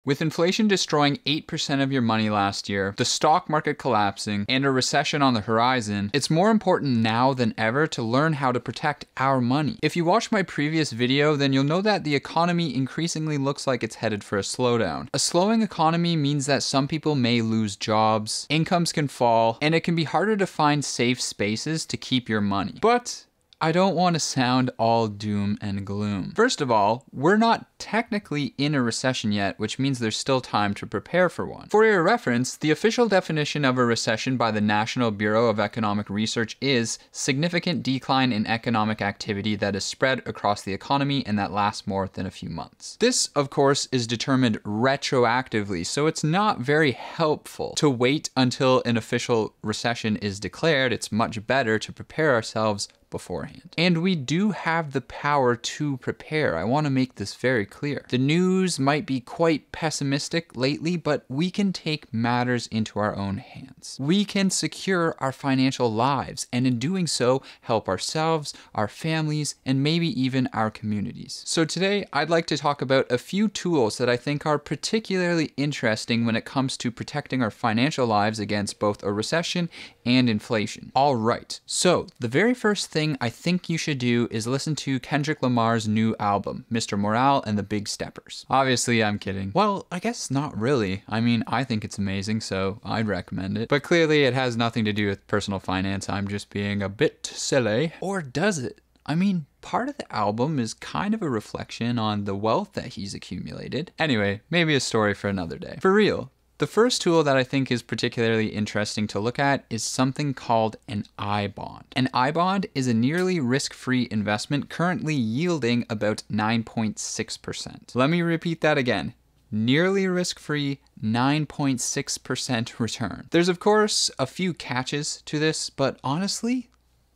With inflation destroying 8% of your money last year, the stock market collapsing, and a recession on the horizon, it's more important now than ever to learn how to protect our money. If you watched my previous video, then you'll know that the economy increasingly looks like it's headed for a slowdown. A slowing economy means that some people may lose jobs, incomes can fall, and it can be harder to find safe spaces to keep your money. But I don't want to sound all doom and gloom. First of all, we're not technically in a recession yet, which means there's still time to prepare for one. For your reference, the official definition of a recession by the National Bureau of Economic Research is significant decline in economic activity that is spread across the economy and that lasts more than a few months. This, of course, is determined retroactively, so it's not very helpful to wait until an official recession is declared. It's much better to prepare ourselves beforehand. And we do have the power to prepare. I want to make this very clear. The news might be quite pessimistic lately, but we can take matters into our own hands. We can secure our financial lives, and in doing so, help ourselves, our families, and maybe even our communities. So today, I'd like to talk about a few tools that I think are particularly interesting when it comes to protecting our financial lives against both a recession and inflation. All right, so the very first thing I think you should do is listen to Kendrick Lamar's new album, Mr. Morale and the Big Steppers. Obviously, I'm kidding. Well, I guess not really. I mean, I think it's amazing, so I'd recommend it. But clearly, it has nothing to do with personal finance. I'm just being a bit silly. Or does it? I mean, part of the album is kind of a reflection on the wealth that he's accumulated. Anyway, maybe a story for another day. For real. The first tool that I think is particularly interesting to look at is something called an I-bond. An I-bond is a nearly risk-free investment currently yielding about 9.6%. Let me repeat that again. Nearly risk-free, 9.6% return. There's of course a few catches to this, but honestly,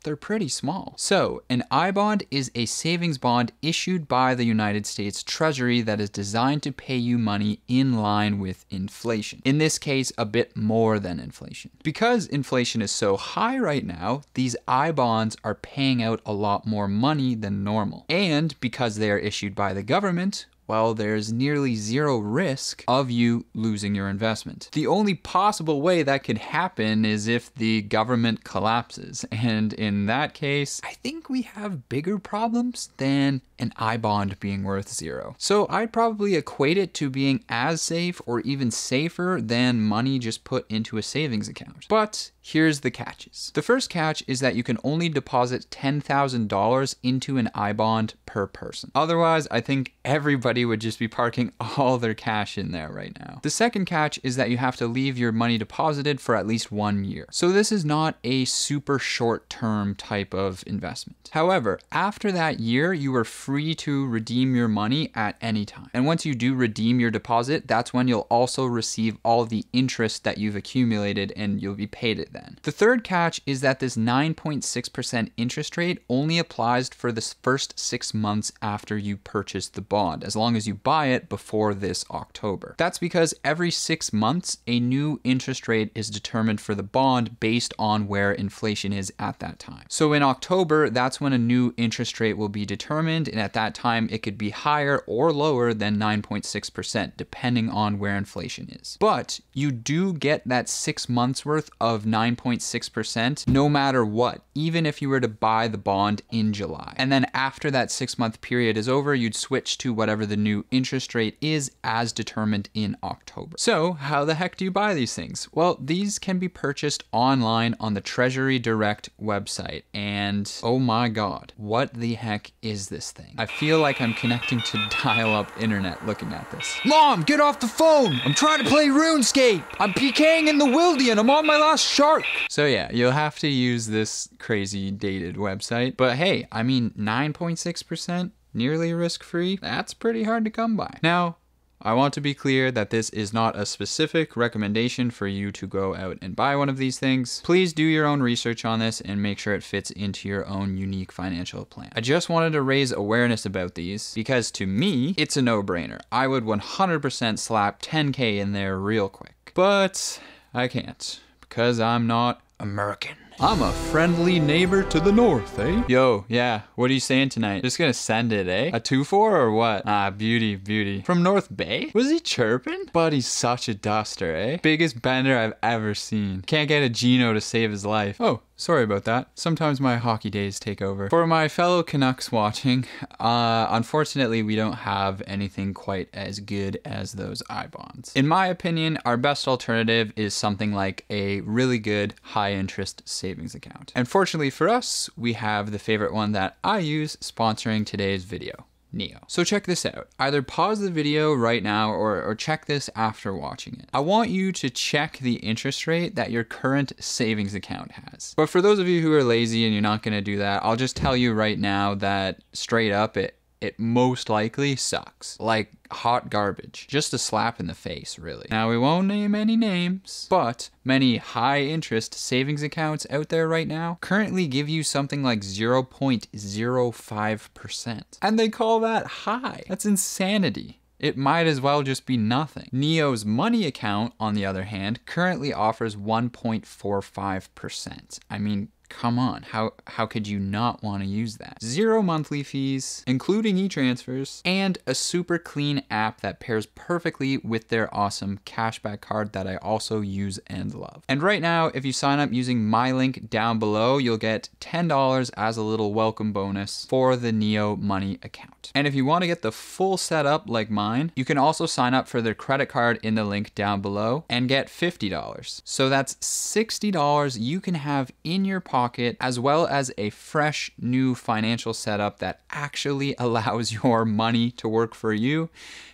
they're pretty small. So, an I-bond is a savings bond issued by the United States Treasury that is designed to pay you money in line with inflation. In this case, a bit more than inflation. Because inflation is so high right now, these I-bonds are paying out a lot more money than normal. And because they are issued by the government, well, there's nearly zero risk of you losing your investment. The only possible way that could happen is if the government collapses. And in that case, I think we have bigger problems than an I-bond being worth zero. So I'd probably equate it to being as safe or even safer than money just put into a savings account. But here's the catches. The first catch is that you can only deposit $10,000 into an I-bond per person. Otherwise, I think everybody would just be parking all their cash in there right now. The second catch is that you have to leave your money deposited for at least 1 year. So this is not a super short-term type of investment. However, after that year, you are free to redeem your money at any time. And once you do redeem your deposit, that's when you'll also receive all the interest that you've accumulated and you'll be paid it then. The third catch is that this 9.6% interest rate only applies for the first 6 months after you purchase the bond, as long as you buy it before this October. That's because every 6 months, a new interest rate is determined for the bond based on where inflation is at that time. So in October, that's when a new interest rate will be determined, and at that time, it could be higher or lower than 9.6%, depending on where inflation is. But you do get that 6 months worth of 9.6% no matter what, even if you were to buy the bond in July. And then after that 6-month period is over, you'd switch to whatever the new interest rate is as determined in October. So how the heck do you buy these things? Well, these can be purchased online on the Treasury Direct website. And oh my God, what the heck is this thing? I feel like I'm connecting to dial-up internet looking at this. Mom, get off the phone! I'm trying to play RuneScape! I'm PKing in the Wildy and I'm on my last shark! So yeah, you'll have to use this crazy dated website. But hey, I mean, 9.6%? Nearly risk-free? That's pretty hard to come by. Now, I want to be clear that this is not a specific recommendation for you to go out and buy one of these things. Please do your own research on this and make sure it fits into your own unique financial plan. I just wanted to raise awareness about these because to me, it's a no-brainer. I would 100% slap 10K in there real quick. But I can't because I'm not American. I'm a friendly neighbor to the north, eh? Yo, yeah, what are you saying tonight? Just gonna send it, eh? A 2-4 or what? Ah, beauty, beauty. From North Bay? Was he chirping? Buddy's such a duster, eh? Biggest bender I've ever seen. Can't get a Gino to save his life. Oh, sorry about that. Sometimes my hockey days take over. For my fellow Canucks watching, unfortunately we don't have anything quite as good as those I-bonds. In my opinion, our best alternative is something like a really good high interest savings account. And fortunately for us, we have the favorite one that I use sponsoring today's video. NEO. So check this out. Either pause the video right now or check this after watching it. I want you to check the interest rate that your current savings account has. But for those of you who are lazy and you're not going to do that, I'll just tell you right now that straight up it most likely sucks. Like hot garbage. Just a slap in the face, really. Now, we won't name any names, but many high interest savings accounts out there right now currently give you something like 0.05%. And they call that high. That's insanity. It might as well just be nothing. NEO's money account, on the other hand, currently offers 1.45%. I mean, come on, how could you not want to use that? 0 monthly fees, including e-transfers, and a super clean app that pairs perfectly with their awesome cashback card that I also use and love. And right now, if you sign up using my link down below, you'll get $10 as a little welcome bonus for the NEO money account. And if you want to get the full setup like mine, you can also sign up for their credit card in the link down below and get $50. So that's $60 you can have in your pocket, as well as a fresh new financial setup that actually allows your money to work for you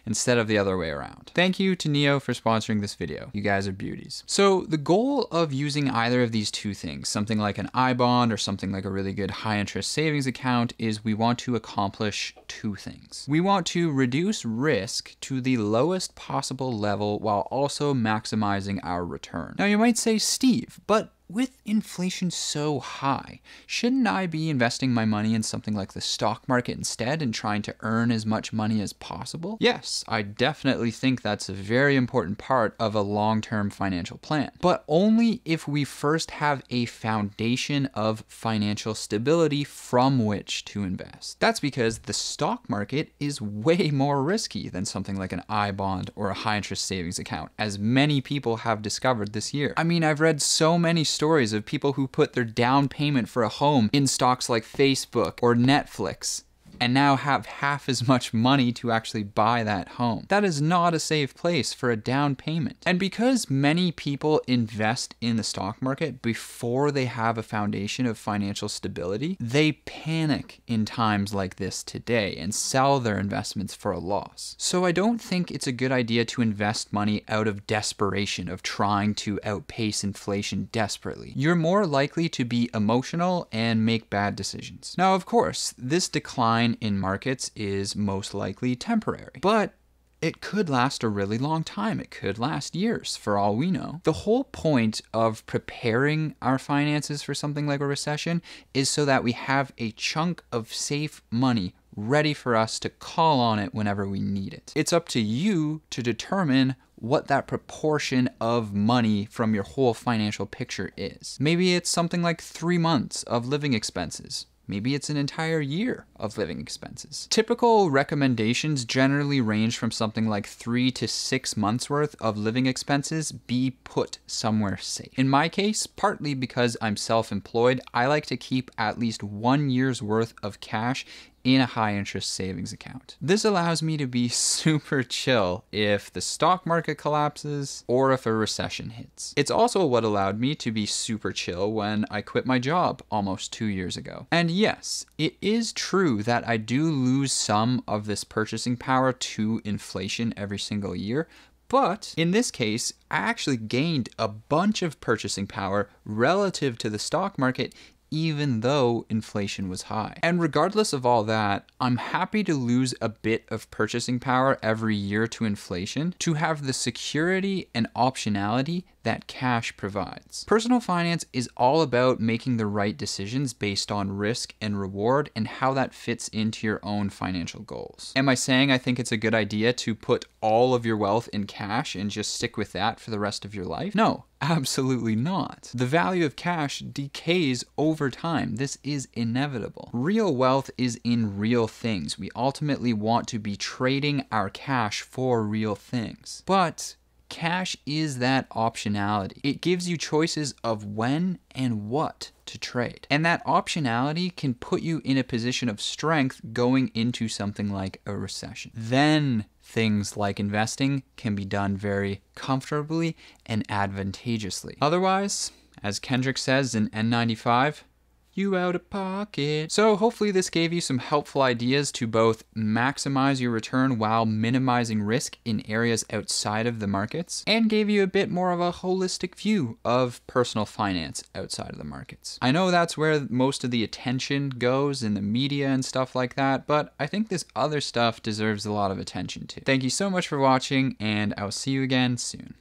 instead of the other way around. Thank you to NEO for sponsoring this video. You guys are beauties. So the goal of using either of these two things, something like an I-bond or something like a really good high interest savings account, is we want to accomplish two things. We want to reduce risk to the lowest possible level while also maximizing our return. Now you might say, Steve, but with inflation so high, shouldn't I be investing my money in something like the stock market instead and trying to earn as much money as possible? Yes, I definitely think that's a very important part of a long-term financial plan, but only if we first have a foundation of financial stability from which to invest. That's because the stock market is way more risky than something like an I-bond or a high-interest savings account, as many people have discovered this year. I mean, I've read so many stories of people who put their down payment for a home in stocks like Facebook or Netflix and now have half as much money to actually buy that home. That is not a safe place for a down payment. And because many people invest in the stock market before they have a foundation of financial stability, they panic in times like this today and sell their investments for a loss. So I don't think it's a good idea to invest money out of desperation, of trying to outpace inflation desperately. You're more likely to be emotional and make bad decisions. Now, of course, this decline in markets is most likely temporary, but it could last a really long time. It could last years for all we know. The whole point of preparing our finances for something like a recession is so that we have a chunk of safe money ready for us to call on it whenever we need it. It's up to you to determine what that proportion of money from your whole financial picture is. Maybe it's something like 3 months of living expenses. Maybe it's an entire year of living expenses. Typical recommendations generally range from something like 3 to 6 months worth of living expenses be put somewhere safe. In my case, partly because I'm self-employed, I like to keep at least 1 year's worth of cash in a high interest savings account. This allows me to be super chill if the stock market collapses or if a recession hits. It's also what allowed me to be super chill when I quit my job almost 2 years ago. And yes, it is true that I do lose some of this purchasing power to inflation every single year, but in this case, I actually gained a bunch of purchasing power relative to the stock market even though inflation was high. And regardless of all that, I'm happy to lose a bit of purchasing power every year to inflation to have the security and optionality that cash provides. Personal finance is all about making the right decisions based on risk and reward and how that fits into your own financial goals. Am I saying I think it's a good idea to put all of your wealth in cash and just stick with that for the rest of your life? No. Absolutely not. The value of cash decays over time. This is inevitable. Real wealth is in real things. We ultimately want to be trading our cash for real things. But cash is that optionality. It gives you choices of when and what to trade. And that optionality can put you in a position of strength going into something like a recession. Then things like investing can be done very comfortably and advantageously. Otherwise, as Kendrick says in N95, you out of pocket. So hopefully this gave you some helpful ideas to both maximize your return while minimizing risk in areas outside of the markets, and gave you a bit more of a holistic view of personal finance outside of the markets. I know that's where most of the attention goes in the media and stuff like that, but I think this other stuff deserves a lot of attention too. Thank you so much for watching, and I'll see you again soon.